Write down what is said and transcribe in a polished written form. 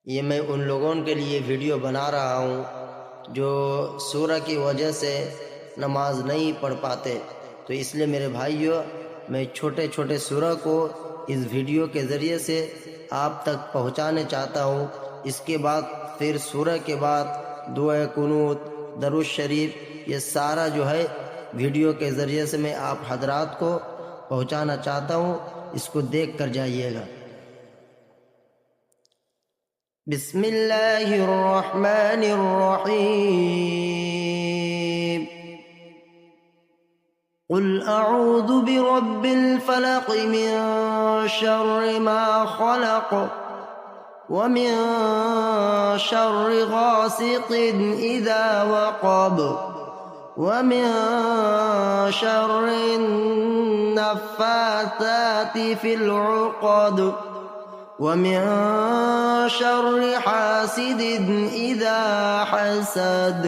ये मैं उन लोगों के लिए वीडियो बना रहा हूँ जो सूरह की वजह से नमाज नहीं पढ़ पाते। तो इसलिए मेरे भाइयों, मैं छोटे छोटे सूरह को इस वीडियो के ज़रिए से आप तक पहुँचाने चाहता हूँ। इसके बाद फिर सूरह के बाद दुआ कुनूत, दरूद शरीफ, ये सारा जो है वीडियो के ज़रिए से मैं आप हजरात को पहुँचाना चाहता हूँ। इसको देख कर जाइएगा। बिस्मिल्लाहिर रहमानिर रहीम। कुल अऊज़ु बिरब्बिल फलक़ मिन शर्रि मा खलक़ व मिन शर्रि गासिक़िन इज़ा वक़ब व मिन शर्रिन नफ़्फ़ासाति फ़िल उक़द व मिन शर्रि हासिदिन इज़ा हसद।